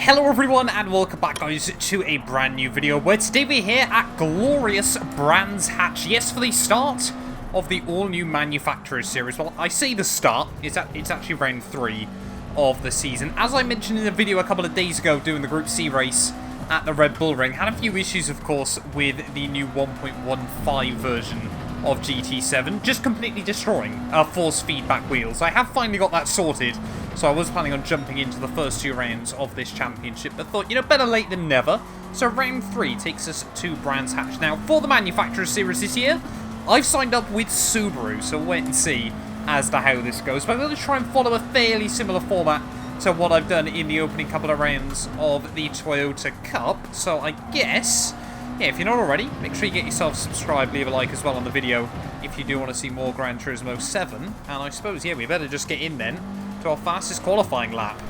Hello everyone and welcome back guys to a brand new video where today we're here at glorious Brands Hatch. Yes, for the start of the all new Manufacturers series. Well, I say the start, it's actually round 3 of the season. As I mentioned in the video a couple of days ago doing the Group C race at the Red Bull Ring, had a few issues of course with the new 1.15 version of GT7 just completely destroying force feedback wheels. I have finally got that sorted, so I was planning on jumping into the first 2 rounds of this championship, but thought, you know, better late than never. So round 3 takes us to Brands Hatch. Now, for the Manufacturers series this year, I've signed up with Subaru, so we'll wait and see as to how this goes. But I'm going to try and follow a fairly similar format to what I've done in the opening couple of rounds of the Toyota Cup. So I guess, yeah, if you're not already, make sure you get yourself subscribed, leave a like as well on the video if you do want to see more Gran Turismo 7. And I suppose, yeah, we better just get in then to our fastest qualifying lap.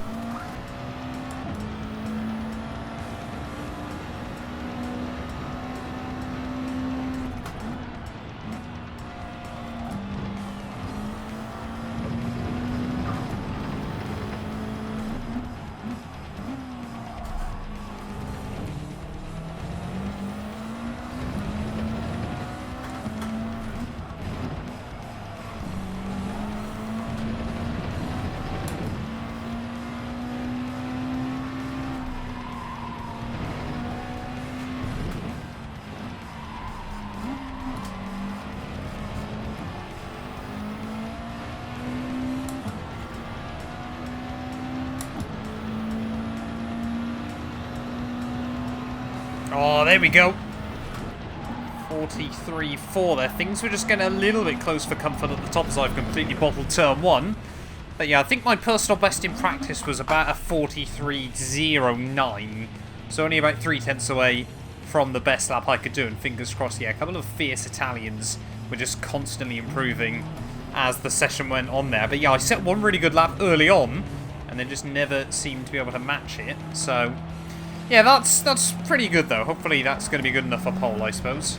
Oh, there we go. 43.4 there. Things were just getting a little bit close for comfort at the top as I've completely bottled turn 1. But yeah, I think my personal best in practice was about a 43.09. So only about 3/10 away from the best lap I could do. And fingers crossed, yeah, a couple of fierce Italians were just constantly improving as the session went on there. But yeah, I set one really good lap early on and then just never seemed to be able to match it. So yeah, that's pretty good though. Hopefully that's going to be good enough for pole, I suppose.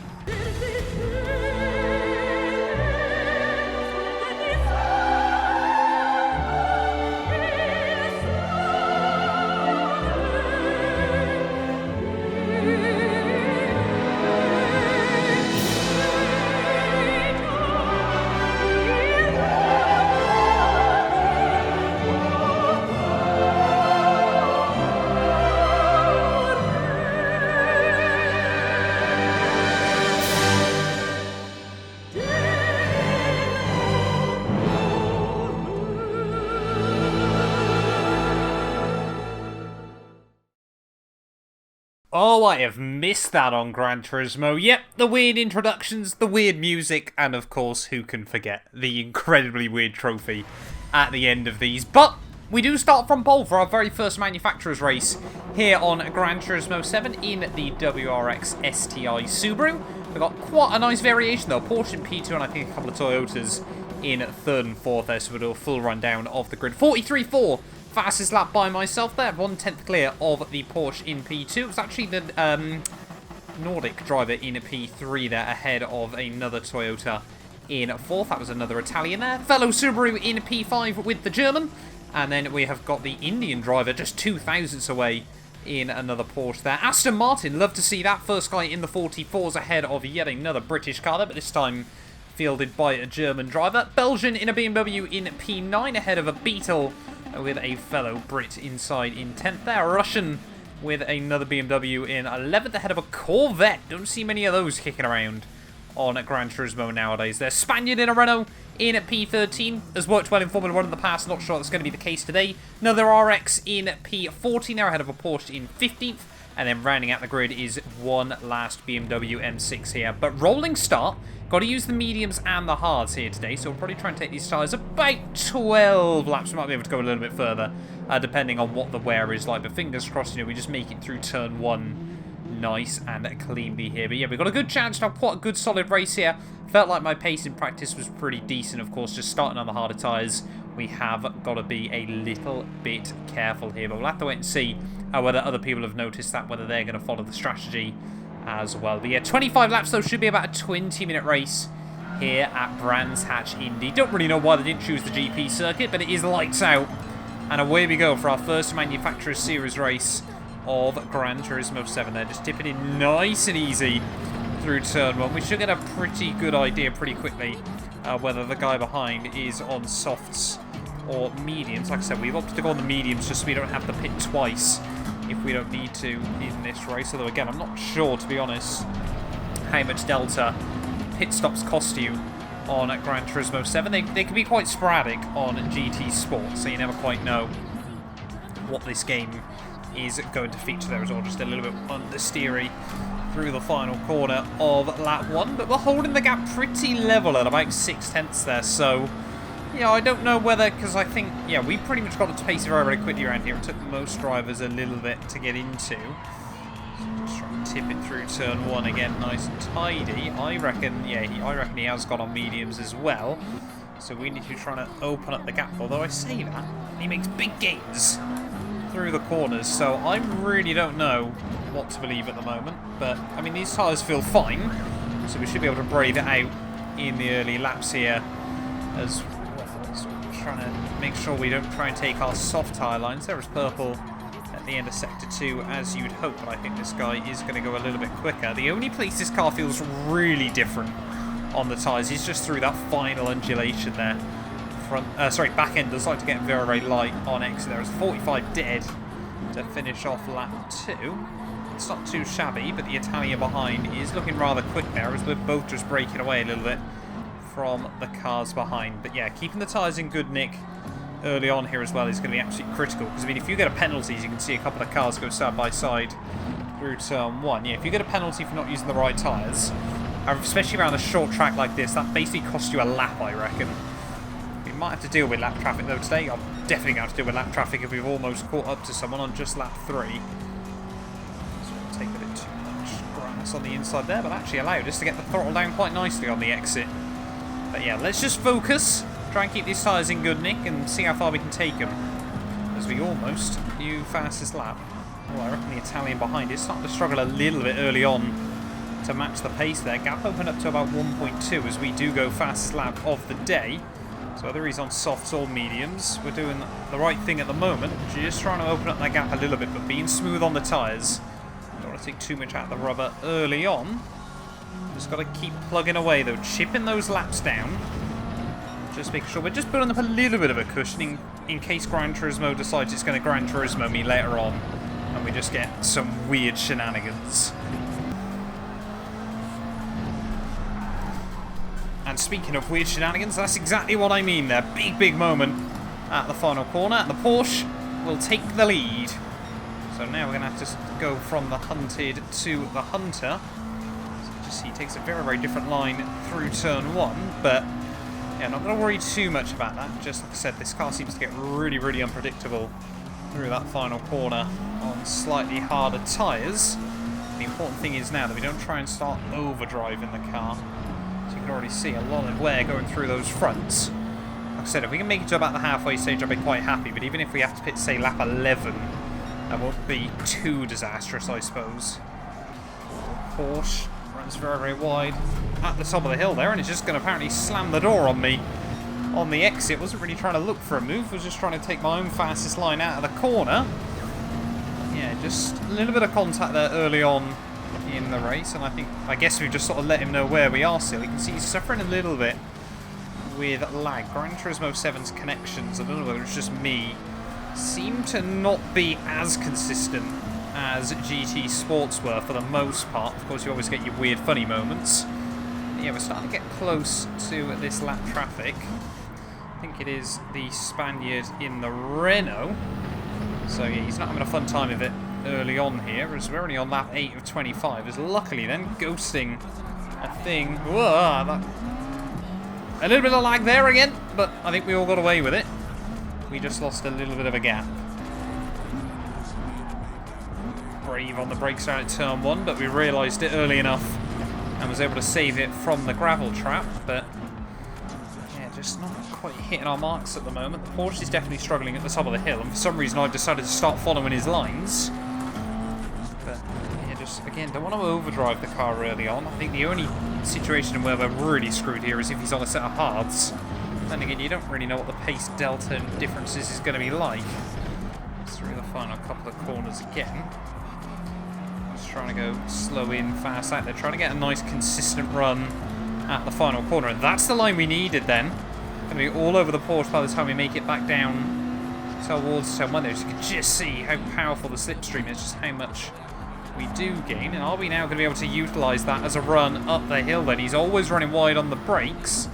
Oh, I have missed that on Gran Turismo. Yep, the weird introductions, the weird music, and of course, who can forget the incredibly weird trophy at the end of these. But we do start from pole for our very first Manufacturers race here on Gran Turismo 7 in the WRX STI Subaru. We've got quite a nice variation though. Porsche in P2 and I think a couple of Toyotas in 3rd and 4th there, so we'll do a full rundown of the grid. 43.4. Fastest lap by myself there, 1/10 clear of the Porsche in P2. It was actually the Nordic driver in P3 there, ahead of another Toyota in 4th. That was another Italian there. Fellow Subaru in P5 with the German. And then we have got the Indian driver just 2 thousandths away in another Porsche there. Aston Martin, love to see that. First guy in the 44s ahead of yet another British car there, but this time fielded by a German driver. Belgian in a BMW in P9 ahead of a Beetle with a fellow Brit inside in 10th there. Russian with another BMW in 11th ahead of a Corvette. Don't see many of those kicking around on Gran Turismo nowadays. There's Spaniard in a Renault in at P13. Has worked well in Formula 1 in the past. Not sure that's going to be the case today. Another RX in P14 there ahead of a Porsche in 15th. And then rounding out the grid is one last BMW M6 here. But rolling start. Got to use the mediums and the hards here today, so we'll probably try and take these tyres about 12 laps. We might be able to go a little bit further, depending on what the wear is like. But fingers crossed, you know, we just make it through turn 1 nice and cleanly here. But yeah, we've got a good chance to have quite a good solid race here. Felt like my pace in practice was pretty decent, of course, just starting on the harder tyres. We have got to be a little bit careful here, but we'll have to wait and see whether other people have noticed that, whether they're going to follow the strategy as well. But yeah, 25 laps though, should be about a 20-minute race here at Brands Hatch Indy. Don't really know why they didn't choose the GP circuit, but it is lights out And away we go for our first Manufacturers Series race of Gran Turismo 7. They're just tipping in nice and easy through turn 1. We should get a pretty good idea pretty quickly whether the guy behind is on softs or mediums. Like I said, we've opted to go on the mediums just so we don't have to pit twice if we don't need to in this race. Although again, I'm not sure, to be honest, how much delta pit stops cost you on Gran Turismo 7. They can be quite sporadic on GT Sport, so you never quite know what this game is going to feature there as well. Just a little bit understeery through the final corner of lap 1, but we're holding the gap pretty level at about 6/10 there, so yeah, I don't know whether, because I think, yeah, we pretty much got the pace very, very quickly around here. It took most drivers a little bit to get into. Just trying to tip it through turn 1 again, nice and tidy. I reckon he has got on mediums as well. So we need to be trying to open up the gap. Although I say that, he makes big gains through the corners. So I really don't know what to believe at the moment. But, I mean, these tyres feel fine. So we should be able to brave it out in the early laps here as well. So we're trying to make sure we don't try and take our soft tyre lines. There is purple at the end of Sector 2, as you'd hope, but I think this guy is going to go a little bit quicker. The only place this car feels really different on the tyres is just through that final undulation there. Back end does like to get very, very light on exit. There is 45 dead to finish off lap 2. It's not too shabby, but the Italian behind is looking rather quick there, as we're both just breaking away a little bit from the cars behind. But yeah, keeping the tyres in good nick early on here as well is going to be absolutely critical, because I mean, if you get a penalty, as you can see a couple of cars go side by side through turn 1. Yeah, if you get a penalty for not using the right tyres, especially around a short track like this, that basically costs you a lap, I reckon. We might have to deal with lap traffic though today. I'm definitely going to have to deal with lap traffic if we've almost caught up to someone on just lap 3. So we'll take a bit too much grass on the inside there, but actually allowed us to get the throttle down quite nicely on the exit. But yeah, let's just focus, try and keep these tyres in good nick and see how far we can take them, as we almost do fastest lap. Oh, I reckon the Italian behind is starting to struggle a little bit early on to match the pace there. Gap opened up to about 1.2 as we do go fastest lap of the day. So whether he's on softs or mediums, we're doing the right thing at the moment. Just trying to open up that gap a little bit, but being smooth on the tyres. Don't want to take too much out of the rubber early on. Just got to keep plugging away though, chipping those laps down. Just making sure we're just building up a little bit of a cushioning in case Gran Turismo decides it's going to Gran Turismo me later on and we just get some weird shenanigans. And speaking of weird shenanigans, that's exactly what I mean there. Big, big moment at the final corner. And the Porsche will take the lead. So now we're going to have to go from the hunted to the hunter. So just see, he takes a very, very different line through turn 1. But yeah, I'm not going to worry too much about that. Just like I said, this car seems to get really, really unpredictable through that final corner on slightly harder tyres. The important thing is now that we don't try and start overdriving the car. So you can already see a lot of wear going through those fronts. Like I said, if we can make it to about the halfway stage, I'll be quite happy. But even if we have to pit, say, lap 11, that won't be too disastrous, I suppose. Porsche runs very, very wide at the top of the hill there, and it's just going to apparently slam the door on me on the exit. Wasn't really trying to look for a move, was just trying to take my own fastest line out of the corner. Yeah, just a little bit of contact there early on in the race, and I guess we've just sort of let him know where we are still. You can see he's suffering a little bit with lag. Gran Turismo 7's connections, I don't know whether it's just me, seem to not be as consistent as GT Sports were for the most part. Of course, you always get your weird funny moments. But yeah, we're starting to get close to this lap traffic. I think it is the Spaniard in the Renault. So yeah, he's not having a fun time of it early on here, as we're only on lap 8 of 25, as luckily then ghosting a thing. Whoa, a little bit of lag there again, but I think we all got away with it. We just lost a little bit of a gap. Brave on the brakes down at turn 1, but we realised it early enough and was able to save it from the gravel trap. But yeah, just not quite hitting our marks at the moment. The Porsche is definitely struggling at the top of the hill, and for some reason I've decided to start following his lines. But yeah, just again, don't want to overdrive the car early on. I think the only situation where we're really screwed here is if he's on a set of hards. Then again, you don't really know what the pace delta and differences is going to be like. Through the final couple of corners again. Just trying to go slow in, fast out. They're trying to get a nice consistent run at the final corner. And that's the line we needed then. Going to be all over the Porsche by the time we make it back down towards turn 1 there. So you can just see how powerful the slipstream is, just how much we do gain. And are we now going to be able to utilise that as a run up the hill then? He's always running wide on the brakes.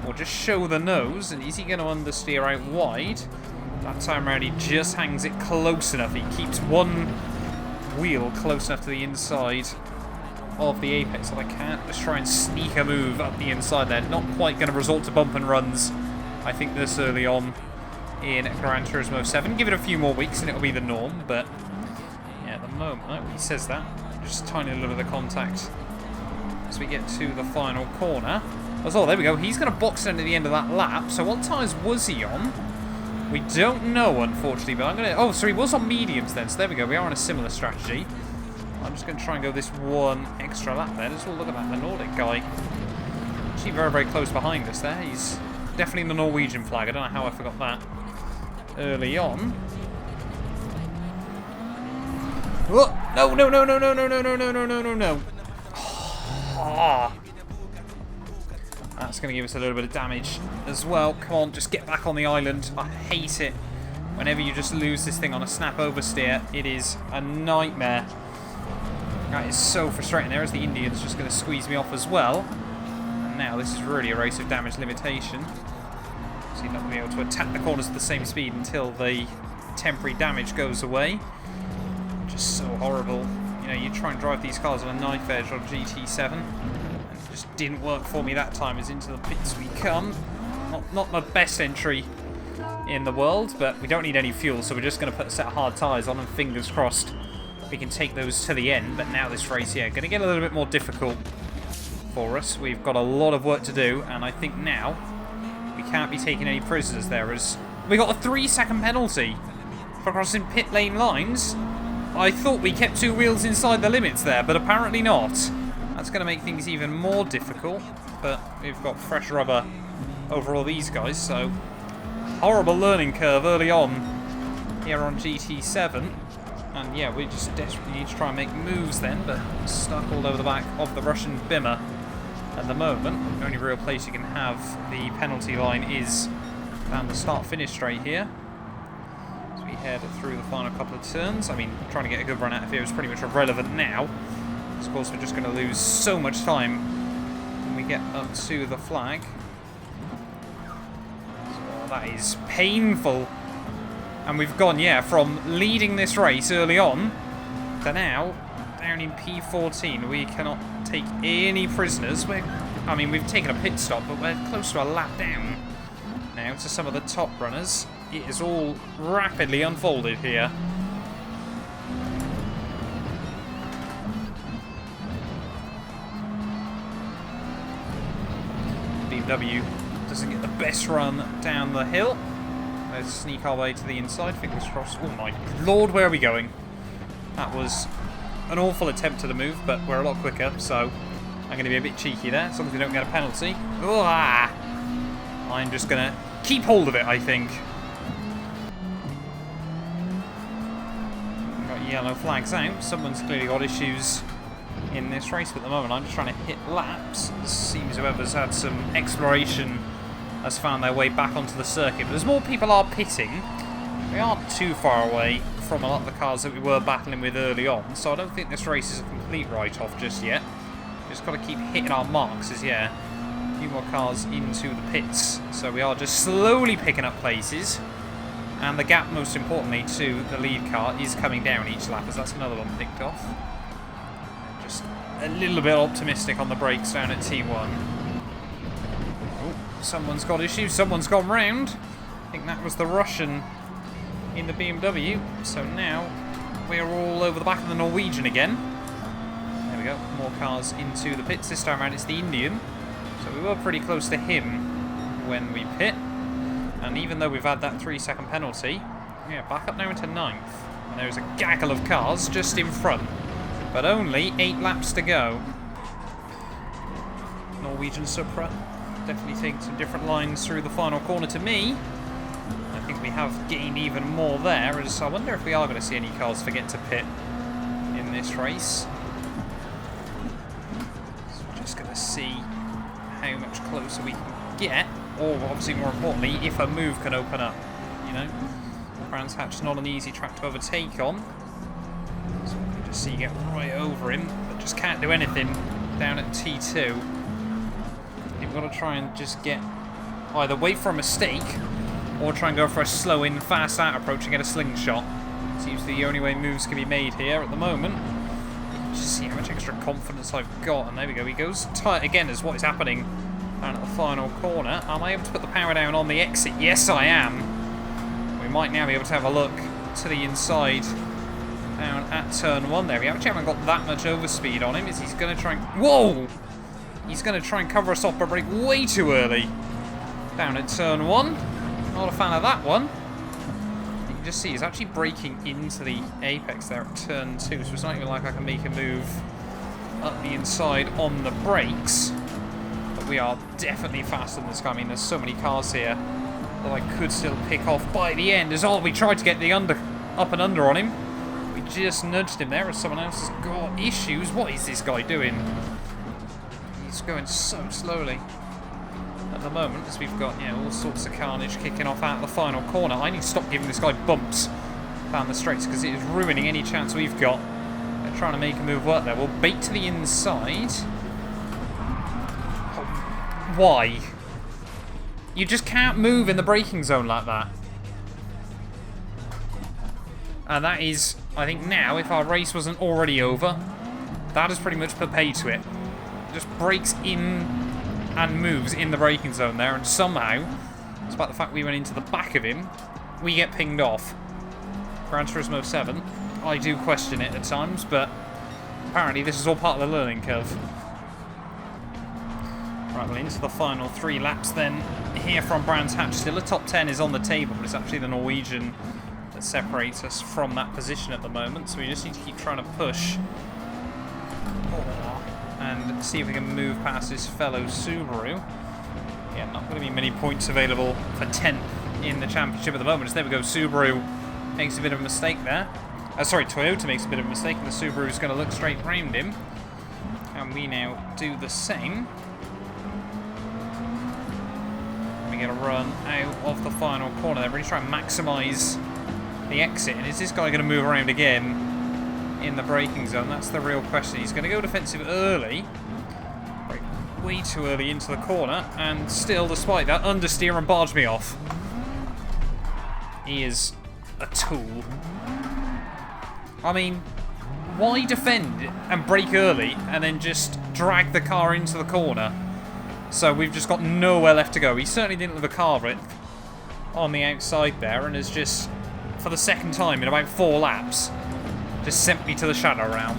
Or just show the nose. And is he going to understeer out wide? That time around he just hangs it close enough. He keeps one wheel close enough to the inside of the apex so I can't just try and sneak a move up the inside there. Not quite going to resort to bump and runs, I think, this early on in Gran Turismo 7. Give it a few more weeks and it'll be the norm, but yeah, at the moment, he says that. Just a tiny little bit of contact as we get to the final corner. Oh, there we go. He's going to box into the end of that lap. So what tyres was he on? We don't know, unfortunately, but I'm going to... Oh, so he was on mediums then, so there we go. We are on a similar strategy. I'm just going to try and go this one extra lap there. Just look at that, the Nordic guy. Actually very, very close behind us there. He's definitely in the Norwegian flag. I don't know how I forgot that early on. Oh, no, no, no, no, no, no, no, no, no, no, no, no, no. Oh. That's going to give us a little bit of damage as well. Come on, just get back on the island. I hate it whenever you just lose this thing on a snap oversteer. It is a nightmare. That is so frustrating. There is the Indians just going to squeeze me off as well. And now this is really a race of damage limitation. So you're not going to be able to attack the corners at the same speed until the temporary damage goes away. Just so horrible. You know, you try and drive these cars on a knife edge on GT7. Just didn't work for me that time. As into the pits we come. Not the best entry in the world, but we don't need any fuel, so we're just going to put a set of hard tyres on, and fingers crossed we can take those to the end. But now this race, yeah, going to get a little bit more difficult for us. We've got a lot of work to do, and I think now we can't be taking any prisoners there, as we got a 3-second penalty for crossing pit lane lines. I thought we kept 2 wheels inside the limits there, but apparently not. That's going to make things even more difficult, but we've got fresh rubber over all these guys, so horrible learning curve early on here on GT7. And yeah, we just desperately need to try and make moves then, but stuck all over the back of the Russian Bimmer at the moment. The only real place you can have the penalty line is down the start-finish straight here. As we head through the final couple of turns. I mean, trying to get a good run out of here is pretty much irrelevant now. Of course, we're just going to lose so much time when we get up to the flag. So that is painful. And we've gone, yeah, from leading this race early on to now down in P14. We cannot take any prisoners. I mean, we've taken a pit stop, but we're close to a lap down now to some of the top runners. It is all rapidly unfolded here. BMW doesn't get the best run down the hill. Let's sneak our way to the inside, fingers crossed. Oh my lord, where are we going? That was an awful attempt to the move, but we're a lot quicker, so I'm going to be a bit cheeky there, as long as we don't get a penalty. I'm just going to keep hold of it, I think. We've got yellow flags out. Someone's clearly got issues in this race, but at the moment I'm just trying to hit laps. It seems whoever's had some exploration has found their way back onto the circuit. But as more people are pitting, we aren't too far away from a lot of the cars that we were battling with early on, so I don't think this race is a complete write-off just yet. Just got to keep hitting our marks as, yeah, a few more cars into the pits. So we are just slowly picking up places, and the gap, most importantly, to the lead car is coming down each lap, as that's another one picked off. Just a little bit optimistic on the brakes down at T1. Oh, someone's got issues, someone's gone round. I think that was the Russian in the BMW. So now we're all over the back of the Norwegian again. There we go, more cars into the pits. This time around it's the Indian. So we were pretty close to him when we pit. And even though we've had that 3-second penalty, yeah, back up now into 9th. And there's a gaggle of cars just in front. But only 8 laps to go. Norwegian Supra definitely taking some different lines through the final corner to me. I think we have gained even more there, as I wonder if we are going to see any cars forget to pit in this race. So we're just going to see how much closer we can get, or obviously more importantly, if a move can open up, you know. Brands Hatch's not an easy track to overtake on, so we can just see you get right over him, but just can't do anything down at T2. You've got to try and just get either wait for a mistake or try and go for a slow in, fast out approach and get a slingshot. Seems the only way moves can be made here at the moment. You can just see how much extra confidence I've got, and there we go. He goes tight again as what is happening down at the final corner. Am I able to put the power down on the exit? Yes, I am. We might now be able to have a look to the inside down at turn 1 there. We actually haven't got that much overspeed on him. Is he's going to try and... Whoa! He's going to try and cover us off but brake way too early. Down at turn 1. Not a fan of that one. You can just see he's actually braking into the apex there at turn 2. So it's not even like I can make a move up the inside on the brakes. But we are definitely faster than this guy. I mean, there's so many cars here that I could still pick off by the end. As we tried to get the up and under on him. We just nudged him there as someone else has got issues. What is this guy doing? He's going so slowly at the moment, as we've got, you know, all sorts of carnage kicking off out of the final corner. I need to stop giving this guy bumps down the straights because it is ruining any chance we've got at trying to make a move work there. We'll bait to the inside. Oh, why? You just can't move in the braking zone like that. And that is, I think now, if our race wasn't already over, that has pretty much put pay to it. Just brakes in and moves in the braking zone there, and somehow, despite the fact we went into the back of him, we get pinged off. Gran Turismo 7, I do question it at times, but apparently this is all part of the learning curve. Right, well, into the final 3 laps then, here from Brands Hatch. Still a top 10 is on the table, but it's actually the Norwegian that separates us from that position at the moment, so we just need to keep trying to push and see if we can move past his fellow Subaru. Yeah, not going to be many points available for 10th in the championship at the moment. So there we go, Subaru makes a bit of a mistake there. Sorry, Toyota makes a bit of a mistake, and the Subaru's going to look straight round him. And we now do the same. We get a run out of the final corner there, really try and maximise the exit. And is this guy going to move around again in the braking zone? That's the real question. He's going to go defensive early, break way too early into the corner, and still, despite that, understeer and barge me off. He is a tool. I mean, why defend and brake early and then just drag the car into the corner? So we've just got nowhere left to go. He certainly didn't leave a car width on the outside there, and has just, for the second time in about 4 laps, just sent me to the shadow realm.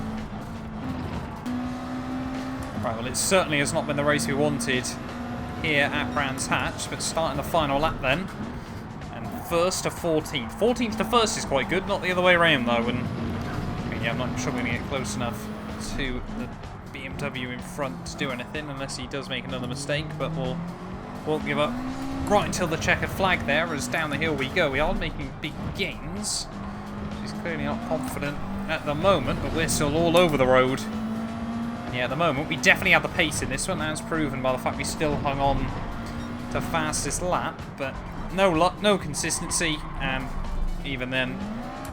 Right, well, it certainly has not been the race we wanted here at Brands Hatch, but starting the final lap then. And 1st to 14th. 14th to 1st is quite good, not the other way around though. And yeah, I'm not sure we're going to get close enough to the BMW in front to do anything unless he does make another mistake, but we'll won't give up right until the checkered flag there, as down the hill we go. We are making big gains. He's clearly not confident at the moment, but we're still all over the road. Yeah, at the moment, we definitely have the pace in this one, as proven by the fact we still hung on to fastest lap, but no luck, no consistency, and even then,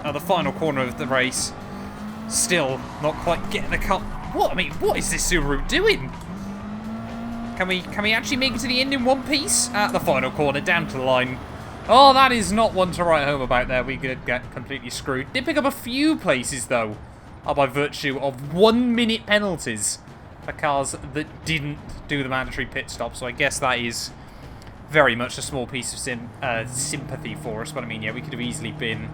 at the final corner of the race, still not quite getting the cut. What? I mean, what is this Subaru doing? Can we actually make it to the end in one piece? At the final corner, down to the line. Oh, that is not one to write home about there. We could get completely screwed. Did pick up a few places, though, by virtue of 1 minute penalties for cars that didn't do the mandatory pit stop. So I guess that is very much a small piece of sympathy for us. But I mean, yeah, we could have easily been...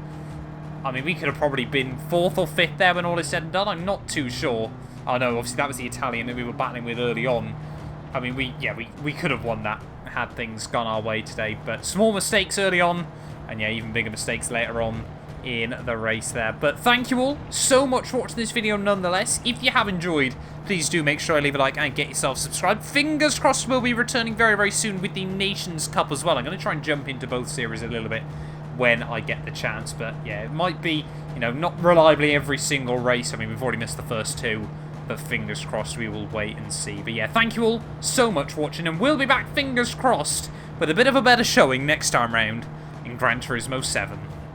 I mean, we could have probably been 4th or 5th there when all is said and done. I'm not too sure. Oh, no, obviously that was the Italian that we were battling with early on. I mean, we could have won that had things gone our way today, but small mistakes early on, and yeah, even bigger mistakes later on in the race there. But thank you all so much for watching this video nonetheless. If you have enjoyed, please do make sure to leave a like and get yourself subscribed. Fingers crossed we'll be returning very, very soon with the Nations Cup as well. I'm going to try and jump into both series a little bit when I get the chance. But yeah, it might be, you know, not reliably every single race. I mean, we've already missed the first two. But fingers crossed we will wait and see. But yeah, thank you all so much for watching. And we'll be back, fingers crossed, with a bit of a better showing next time round in Gran Turismo 7.